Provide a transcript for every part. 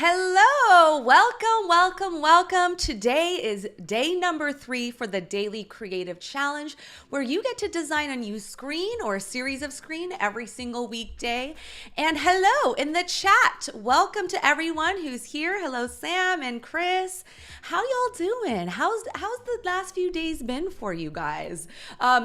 Hello, welcome. Today is day number 3 for the Daily Creative Challenge, where you get to design a new screen or a series of screen every single weekday. And hello in the chat. Welcome to everyone who's here. Hello, Sam and Chris. How y'all doing? How's the last few days been for you guys?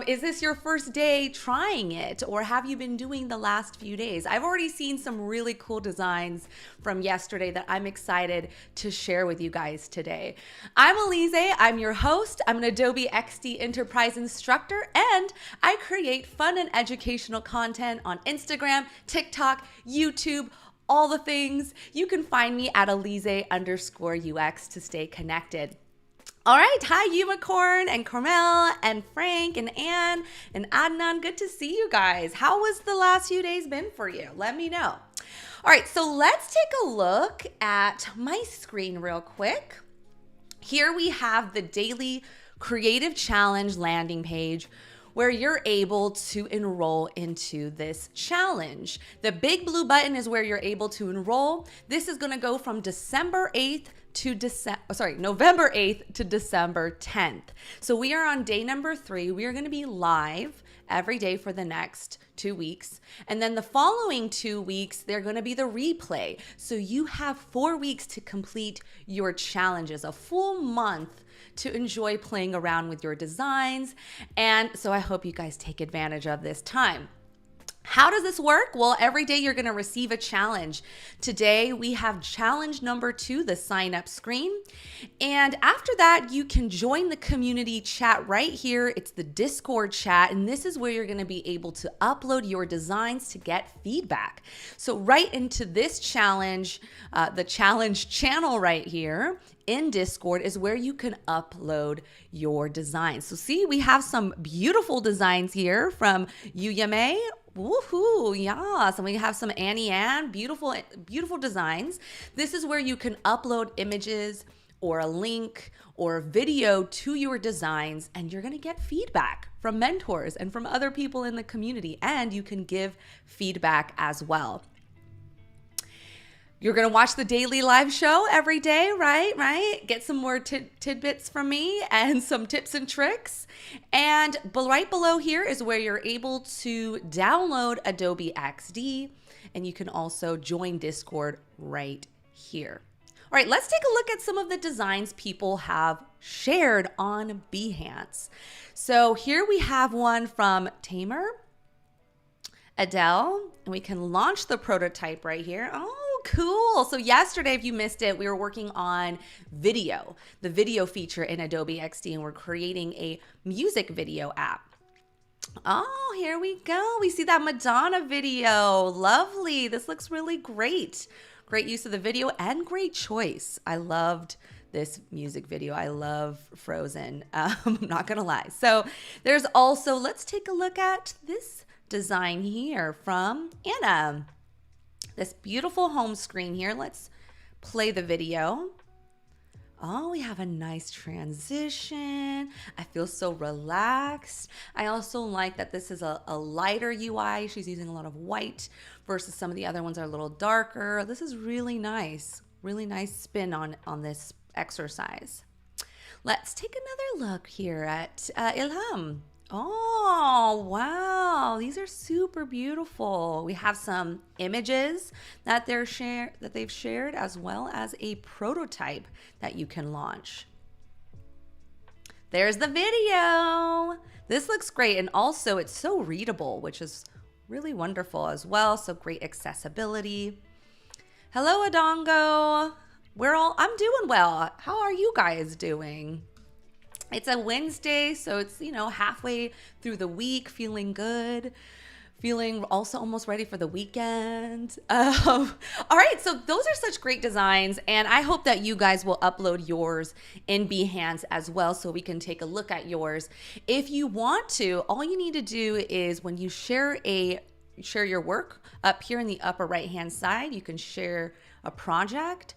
Is this your first day trying it, or have you been doing the last few days? I've already seen some really cool designs from yesterday that I'm excited to share with you guys today. I'm Elizé, I'm your host. I'm an Adobe XD Enterprise instructor, and I create fun and educational content on Instagram, TikTok, YouTube, all the things. You can find me at Elizé_UX to stay connected. All right, hi Unicorn and Carmel and Frank and Anne and Adnan. Good to see you guys. How was the last few days been for you? Let me know. All right, so let's take a look at my screen real quick. Here we have the Daily Creative Challenge landing page where you're able to enroll into this challenge. The big blue button is where you're able to enroll. This is gonna go from November 8th to December 10th. So we are on day number 3. We are gonna be live every day for the next 2 weeks. And then the following 2 weeks, they're gonna be the replay. So you have 4 weeks to complete your challenges, a full month to enjoy playing around with your designs. And so I hope you guys take advantage of this time. How does this work? Well, every day you're gonna receive a challenge. Today we have challenge number 2, the sign up screen. And after that, you can join the community chat right here. It's the Discord chat, and this is where you're gonna be able to upload your designs to get feedback. So right into this challenge, the challenge channel right here in Discord is where you can upload your designs. So see, we have some beautiful designs here from Yuyame. Woohoo, yes. And we have some Annie Ann, beautiful designs. This is where you can upload images or a link or a video to your designs, and you're gonna get feedback from mentors and from other people in the community, and you can give feedback as well. You're gonna watch the daily live show every day, right? Get some more tidbits from me and some tips and tricks. And right below here is where you're able to download Adobe XD, and you can also join Discord right here. All right, let's take a look at some of the designs people have shared on Behance. So here we have one from Tamer, Adele, and we can launch the prototype right here. Oh, cool. So yesterday, if you missed it, we were working on video, the video feature in Adobe XD, and we're creating a music video app. Oh, here we go. We see that Madonna video. Lovely. This looks really great. Great use of the video and great choice. I loved this music video. I love Frozen. I'm not gonna lie. So there's also, let's take a look at this design here from Anna. This beautiful home screen here. Let's play the video. Oh, we have a nice transition. I feel so relaxed. I also like that this is a lighter UI. She's using a lot of white versus some of the other ones are a little darker. This is really nice spin on this exercise. Let's take another look here at Ilham. Oh, wow. These are super beautiful. We have some images that they've shared, as well as a prototype that you can launch. There's the video. This looks great. And also it's so readable, which is really wonderful as well. So great accessibility. Hello, Adongo. I'm doing well. How are you guys doing? It's a Wednesday, so it's, halfway through the week, feeling good, feeling also almost ready for the weekend. All right, so those are such great designs, and I hope that you guys will upload yours in Behance as well so we can take a look at yours. If you want to, all you need to do is when you share your work up here in the upper right-hand side, you can share a project.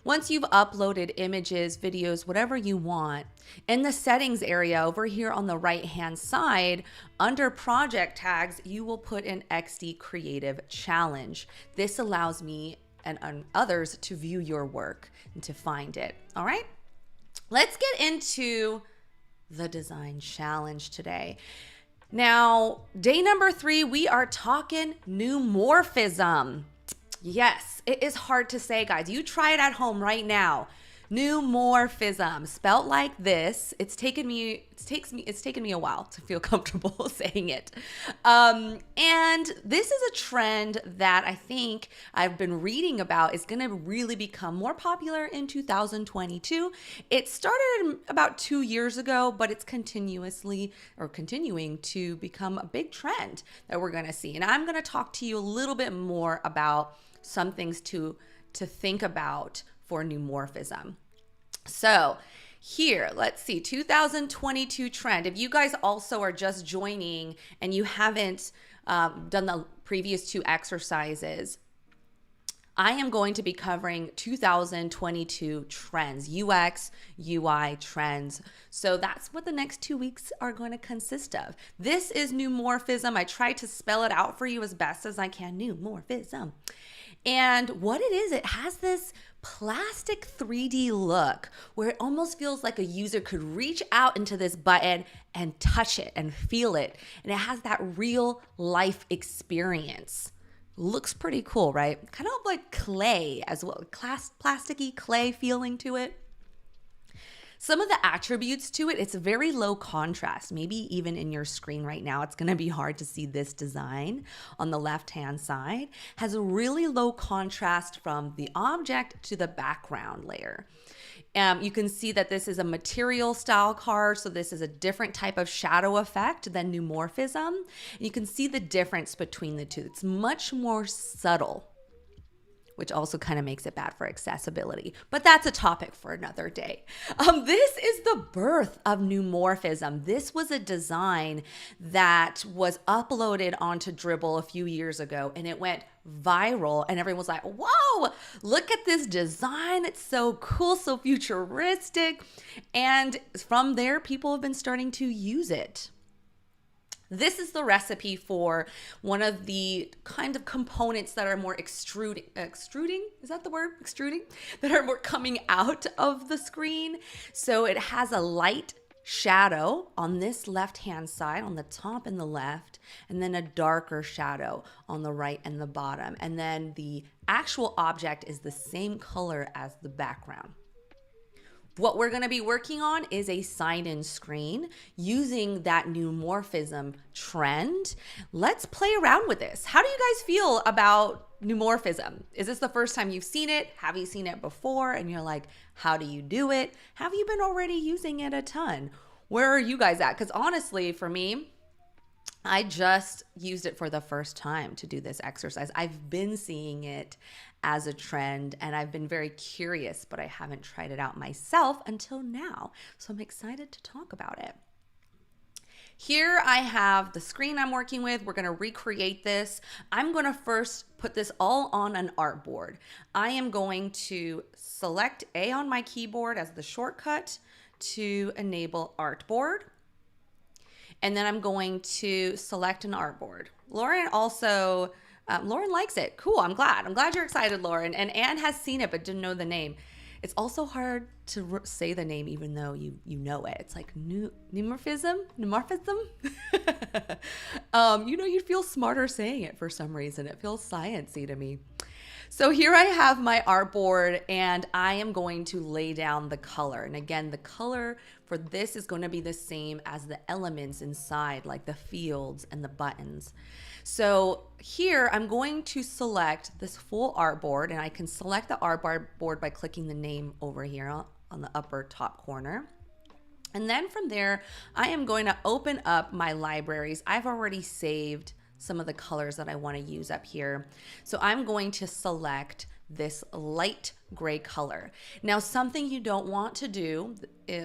Once you've uploaded images, videos, whatever you want, in the settings area over here on the right-hand side, under project tags, you will put an XD Creative Challenge. This allows me and others to view your work and to find it. All right, let's get into the design challenge today. Now, day number 3, we are talking neumorphism. Yes, it is hard to say, guys. You try it at home right now. Neumorphism, spelled like this. It's taken me a while to feel comfortable saying it. And this is a trend that I think I've been reading about is going to really become more popular in 2022. It started about 2 years ago, but it's continuing to become a big trend that we're going to see. And I'm going to talk to you a little bit more about some things to think about for neumorphism. So here, let's see, 2022 trend. If you guys also are just joining and you haven't done the previous 2 exercises, I am going to be covering 2022 trends, UX, UI trends. So that's what the next 2 weeks are going to consist of. This is neumorphism. I tried to spell it out for you as best as I can, neumorphism. And what it is, it has this plastic 3D look where it almost feels like a user could reach out into this button and touch it and feel it. And it has that real life experience. Looks pretty cool, right? Kind of like clay as well, plasticky clay feeling to it. Some of the attributes to it, it's very low contrast. Maybe even in your screen right now, it's going to be hard to see this design on the left-hand side. Has a really low contrast from the object to the background layer. You can see that this is a material style card, so this is a different type of shadow effect than neumorphism. You can see the difference between the two. It's much more subtle, which also kind of makes it bad for accessibility. But that's a topic for another day. This is the birth of neumorphism. This was a design that was uploaded onto Dribbble a few years ago, and it went viral, and everyone was like, whoa, look at this design. It's so cool, so futuristic. And from there, people have been starting to use it. This is the recipe for one of the kind of components that are more extruding, is that the word? Extruding? That are more coming out of the screen. So it has a light shadow on this left-hand side, on the top and the left, and then a darker shadow on the right and the bottom. And then the actual object is the same color as the background. What we're going to be working on is a sign-in screen using that neumorphism trend. Let's play around with this. How do you guys feel about neumorphism? Is this the first time you've seen it? Have you seen it before? And you're like, how do you do it? Have you been already using it a ton? Where are you guys at? Because honestly, for me, I just used it for the first time to do this exercise. I've been seeing it as a trend and I've been very curious, but I haven't tried it out myself until now. So I'm excited to talk about it. Here I have the screen I'm working with. We're going to recreate this. I'm going to first put this all on an artboard. I am going to select A on my keyboard as the shortcut to enable artboard. And then I'm going to select an artboard. Lauren also, Lauren likes it. Cool, I'm glad. I'm glad you're excited, Lauren. And Anne has seen it but didn't know the name. It's also hard to say the name even though you know it. It's like neumorphism? You'd feel smarter saying it for some reason. It feels sciencey to me. So here I have my artboard and I am going to lay down the color. And again, the color for this is going to be the same as the elements inside, like the fields and the buttons. So here I'm going to select this full artboard, and I can select the artboard by clicking the name over here on the upper top corner. And then from there, I am going to open up my libraries. I've already saved some of the colors that I want to use up here. So I'm going to select this light gray color. Now, something you don't want to do,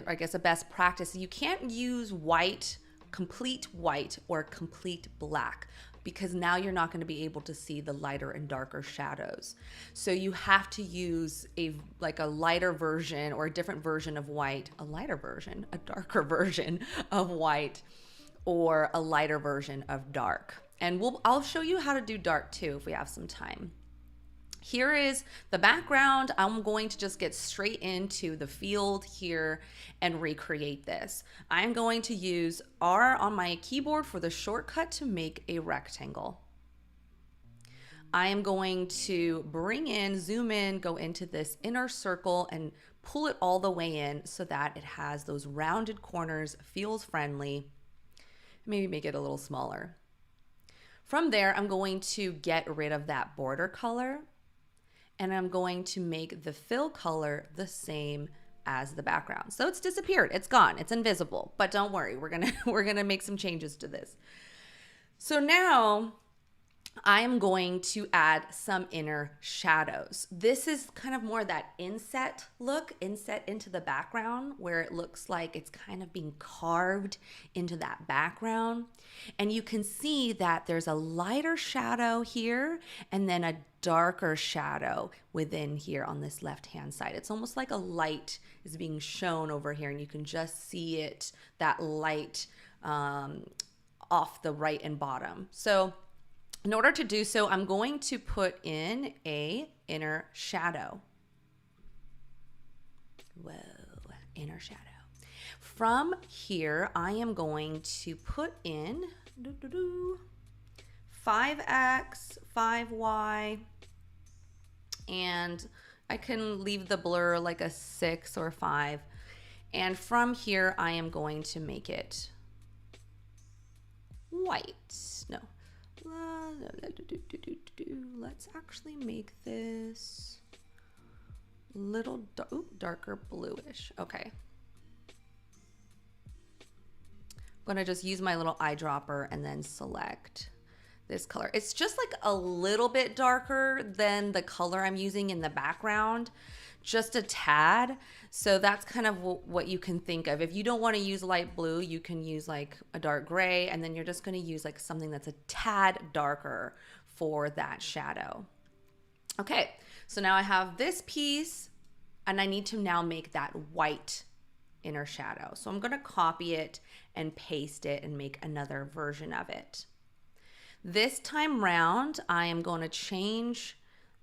I guess a best practice, you can't use white, complete white or complete black, because now you're not going to be able to see the lighter and darker shadows. So you have to use a lighter version or a different version of white, a lighter version, a darker version of white, or a lighter version of dark. And I'll show you how to do dark too if we have some time. Here is the background. I'm going to just get straight into the field here and recreate this. I'm going to use R on my keyboard for the shortcut to make a rectangle. I am going to bring in, zoom in, go into this inner circle and pull it all the way in so that it has those rounded corners, feels friendly. Maybe make it a little smaller. From there, I'm going to get rid of that border color, and I'm going to make the fill color the same as the background. So it's disappeared, it's gone, it's invisible, but don't worry, we're gonna make some changes to this. So now I am going to add some inner shadows. This is kind of more that inset look, inset into the background, where it looks like it's kind of being carved into that background. And you can see that there's a lighter shadow here and then a darker shadow within here on this left-hand side. It's almost like a light is being shown over here, and you can just see it, that light off the right and bottom. So in order to do so, I'm going to put in a inner shadow. Whoa, inner shadow. From here, I am going to put in 5x, 5y, and I can leave the blur like a 6 or 5. And from here, I am going to make it white. No. Let's actually make this little darker bluish. Okay. I'm gonna just use my little eyedropper and then select this color. It's just like a little bit darker than the color I'm using in the background, just a tad. So that's kind of what you can think of. If you don't want to use light blue, you can use like a dark gray, and then you're just going to use like something that's a tad darker for that shadow. Okay, so now I have this piece, and I need to now make that white inner shadow. So I'm going to copy it and paste it and make another version of it. This time round, I am going to change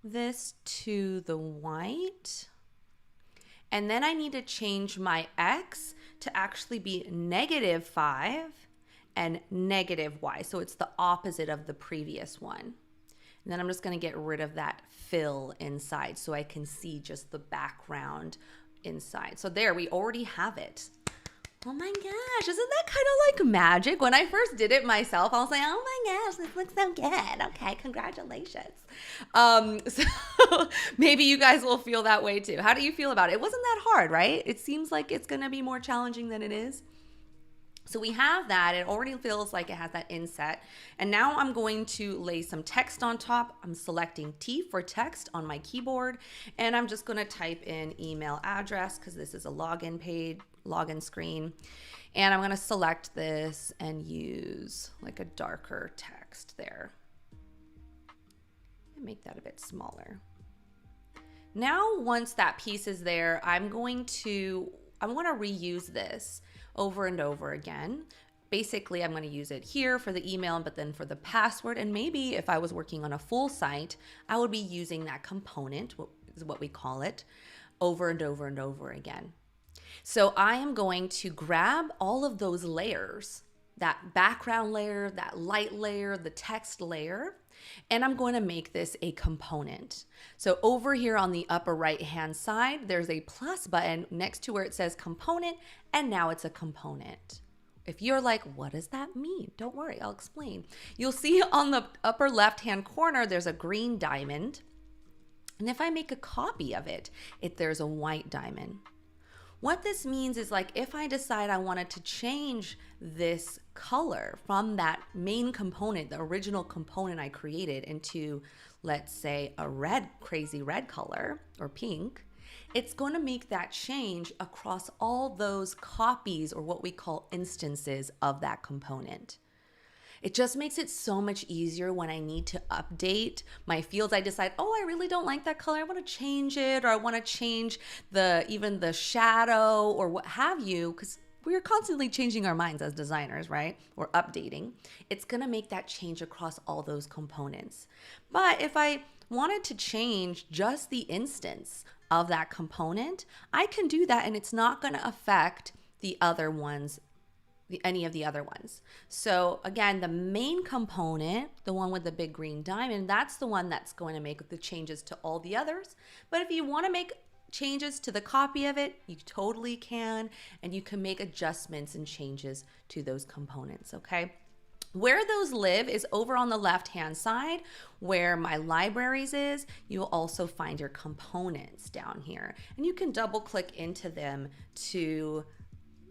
this to the white, and then I need to change my X to actually be -5 and -y. So it's the opposite of the previous one. And then I'm just going to get rid of that fill inside so I can see just the background inside. So there, we already have it. Oh my gosh, isn't that kind of like magic? When I first did it myself, I was like, oh my gosh, this looks so good. Okay, congratulations. So maybe you guys will feel that way too. How do you feel about it? It wasn't that hard, right? It seems like it's gonna be more challenging than it is. So we have that. It already feels like it has that inset. And now I'm going to lay some text on top. I'm selecting T for text on my keyboard, and I'm just gonna type in email address because this is a login page, login screen. And I'm gonna select this and use like a darker text there. And make that a bit smaller. Now, once that piece is there, I'm gonna reuse this over and over again. Basically, I'm going to use it here for the email, but then for the password, and maybe if I was working on a full site, I would be using that component, what is what we call it, over and over and over again. So I am going to grab all of those layers, that background layer, that light layer, the text layer, and I'm going to make this a component. So over here on the upper right hand side, there's a plus button next to where it says component, and now it's a component. If you're like, what does that mean? Don't worry, I'll explain. You'll see on the upper left hand corner, there's a green diamond. And if I make a copy of it, there's a white diamond. What this means is, like, if I decide I wanted to change this color from that main component, the original component I created, into, let's say, a red, crazy red color or pink, it's going to make that change across all those copies, or what we call instances of that component. It just makes it so much easier when I need to update my fields. I decide, oh, I really don't like that color, I want to change it, or I want to change even the shadow or what have you, because we're constantly changing our minds as designers, right? Or updating. It's going to make that change across all those components. But if I wanted to change just the instance of that component, I can do that and it's not going to affect the other ones, any of the other ones. So again, the main component, the one with the big green diamond, that's the one that's going to make the changes to all the others. But if you want to make changes to the copy of it, you totally can, and you can make adjustments and changes to those components, okay? Where those live is over on the left-hand side where my libraries is. You'll also find your components down here, and you can double click into them to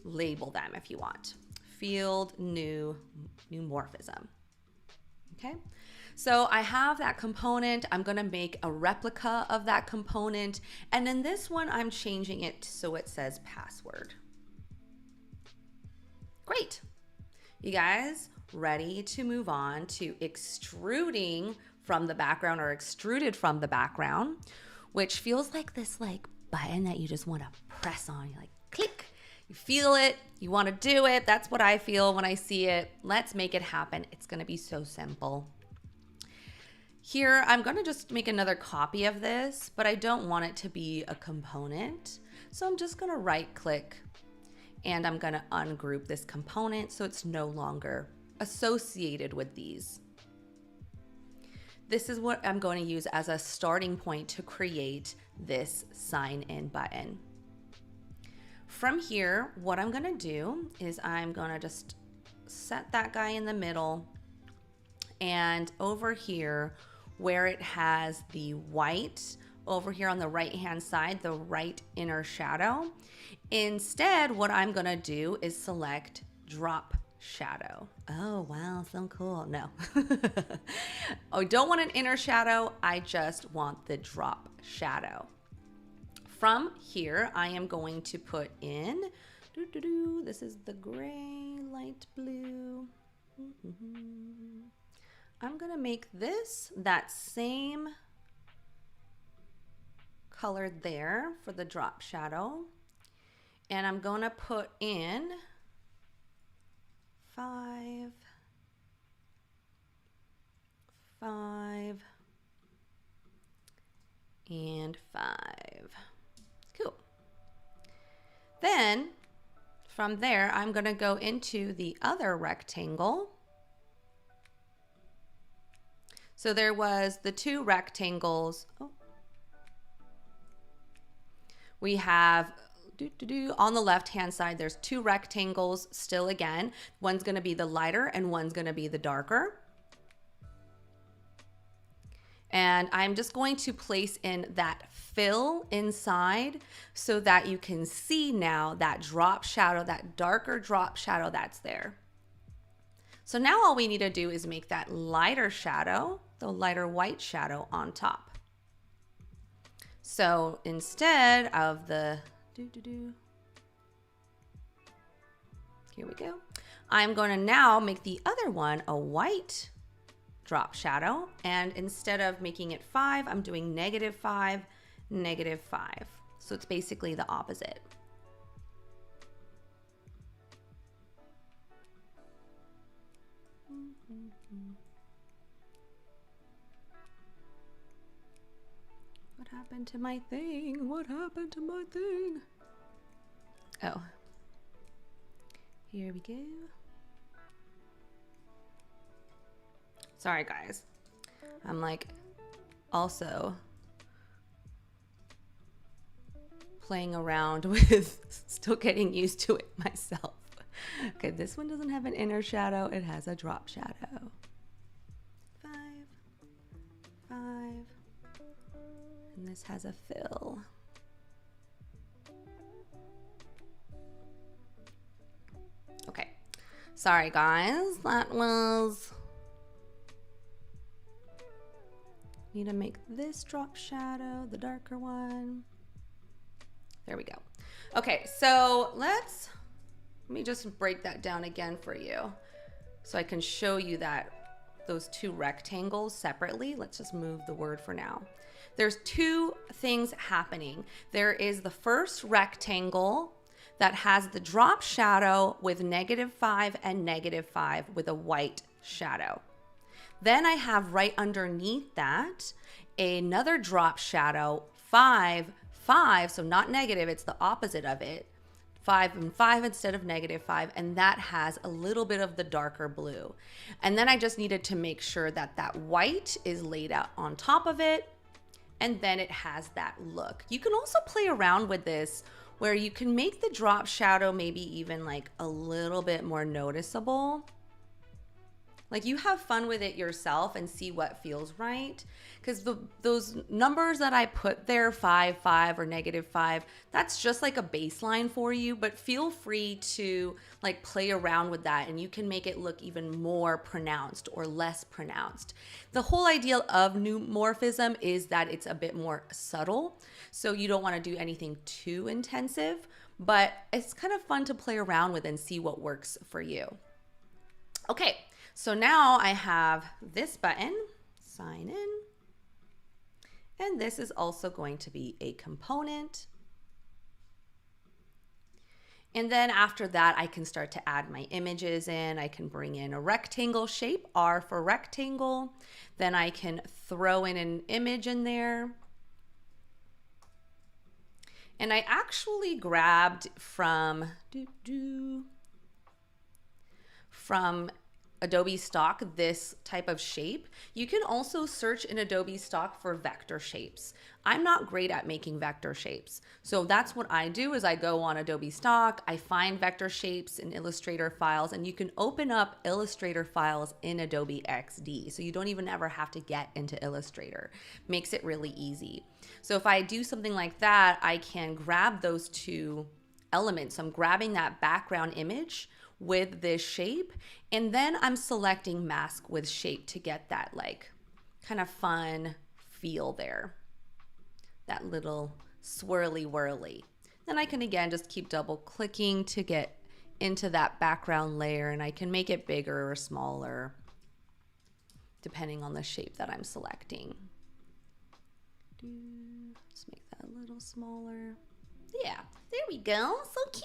label them if you want. Field new neumorphism. Okay, so I have that component. I'm going to make a replica of that component, and in this one I'm changing it so it says password. Great. You guys ready to move on to extruding from the background, or extruded from the background, which feels like this button that you just want to press on. You click, you feel it, you want to do it. That's what I feel when I see it. Let's make it happen. It's going to be so simple. Here, I'm going to just make another copy of this, but I don't want it to be a component. So I'm just going to right click and I'm going to ungroup this component so it's no longer associated with these. This is what I'm going to use as a starting point to create this sign in button. From here, what I'm going to do is I'm going to just set that guy in the middle, and over here where it has the white over here on the right hand side, the right inner shadow, instead what I'm going to do is select drop shadow. Oh wow, so cool. No. I don't want an inner shadow, I just want the drop shadow. From here I am going to put in this is the gray, light blue. I'm gonna make this that same color there for the drop shadow, and I'm gonna put in 5, 5, and 5. Cool. Then from there, I'm going to go into the other rectangle. So there was the two rectangles. Oh. We have on the left hand side, there's two rectangles still again. One's going to be the lighter and one's going to be the darker. And I'm just going to place in that fill inside so that you can see now that drop shadow, that darker drop shadow that's there. So now all we need to do is make that lighter shadow, the lighter white shadow on top. So instead of the here we go. I'm going to now make the other one a white drop shadow, and instead of making it 5, I'm doing -5, -5. So it's basically the opposite. What happened to my thing? What happened to my thing? Oh, here we go. Sorry guys, I'm also playing around with still getting used to it myself. Okay, this one doesn't have an inner shadow, it has a drop shadow. 5, 5, and this has a fill. Okay, sorry guys, that was... Need to make this drop shadow, the darker one. There we go. Okay, so let me just break that down again for you so I can show you that those two rectangles separately. Let's just move the word for now. There's two things happening. There is the first rectangle that has the drop shadow with -5 and -5 with a white shadow. Then I have right underneath that another drop shadow, 5, 5, so not negative, it's the opposite of it. 5 and 5 instead of -5, and that has a little bit of the darker blue. And then I just needed to make sure that that white is laid out on top of it, and then it has that look. You can also play around with this where you can make the drop shadow maybe even like a little bit more noticeable. Like, you have fun with it yourself and see what feels right. Because those numbers that I put there, 5, 5, or -5, that's just like a baseline for you. But feel free to like play around with that, and you can make it look even more pronounced or less pronounced. The whole idea of neumorphism is that it's a bit more subtle. So you don't want to do anything too intensive, but it's kind of fun to play around with and see what works for you. Okay. So now I have this button, sign in, and this is also going to be a component. And then after that, I can start to add my images in. I can bring in a rectangle shape, R for rectangle. Then I can throw in an image in there. And I actually grabbed from Adobe stock this type of shape. You can also search in Adobe stock for vector shapes. I'm not great at making vector shapes. So that's what I do is I go on Adobe stock, I find vector shapes in Illustrator files, and you can open up Illustrator files in Adobe XD. So you don't even ever have to get into Illustrator. Makes it really easy. So if I do something like that, I can grab those two elements. So I'm grabbing that background image with this shape, and then I'm selecting mask with shape to get that like kind of fun feel there, that little swirly whirly. Then I can again just keep double clicking to get into that background layer, and I can make it bigger or smaller depending on the shape that I'm selecting. Just make that a little smaller. Yeah, there we go. So cute.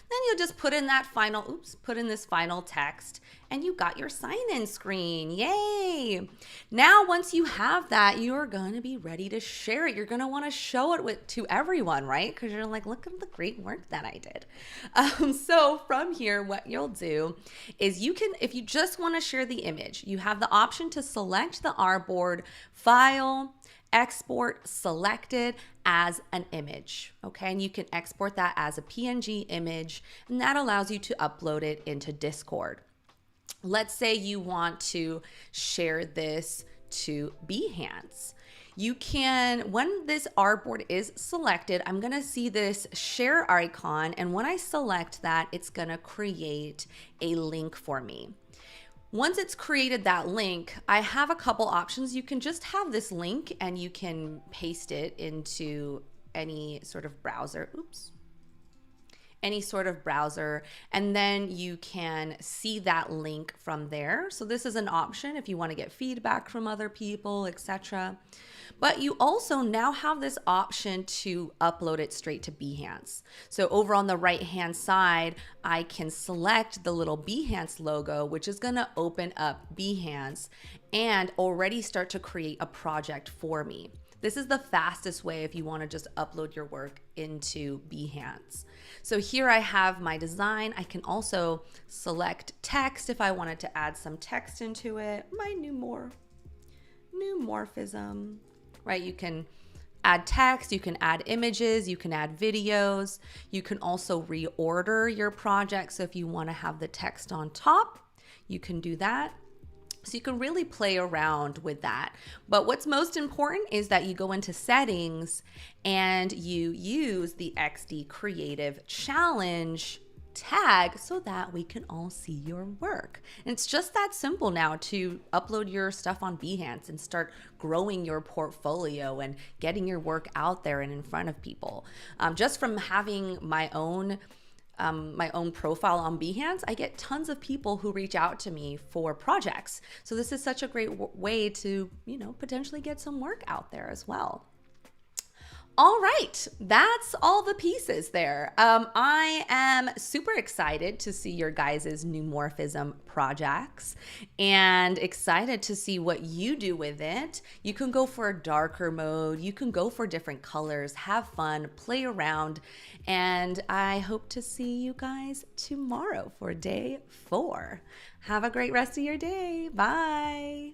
Then you'll just put in that final, put in this final text, and you got your sign-in screen. Yay. Now, once you have that, you're going to be ready to share it. You're going to want to show it to everyone, right? Because you're like, look at the great work that I did. So from here, what you'll do is you can, if you just want to share the image, you have the option to select the artboard, file, export selected as an image, okay? And you can export that as a PNG image, and that allows you to upload it into Discord. Let's say you want to share this to Behance. You can, when this artboard is selected, I'm gonna see this share icon, and when I select that, it's gonna create a link for me. Once it's created that link, I have a couple options. You can just have this link and you can paste it into any sort of browser. Any sort of browser, and then you can see that link from there. So this is an option if you want to get feedback from other people, etc. But you also now have this option to upload it straight to Behance. So over on the right hand side, I can select the little Behance logo, which is going to open up Behance and already start to create a project for me. This is the fastest way if you want to just upload your work into Behance. So here I have my design. I can also select text if I wanted to add some text into it. My neumorphism, right? You can add text, you can add images, you can add videos. You can also reorder your project. So if you want to have the text on top, you can do that. So you can really play around with that. But what's most important is that you go into settings and you use the XD Creative Challenge tag so that we can all see your work. And it's just that simple now to upload your stuff on Behance and start growing your portfolio and getting your work out there and in front of people. Just from having my own profile on Behance, I get tons of people who reach out to me for projects. So this is such a great way to, potentially get some work out there as well. All right, that's all the pieces there. I am super excited to see your guys' neumorphism projects and excited to see what you do with it. You can go for a darker mode, you can go for different colors, have fun, play around, and I hope to see you guys tomorrow for day 4. Have a great rest of your day. Bye.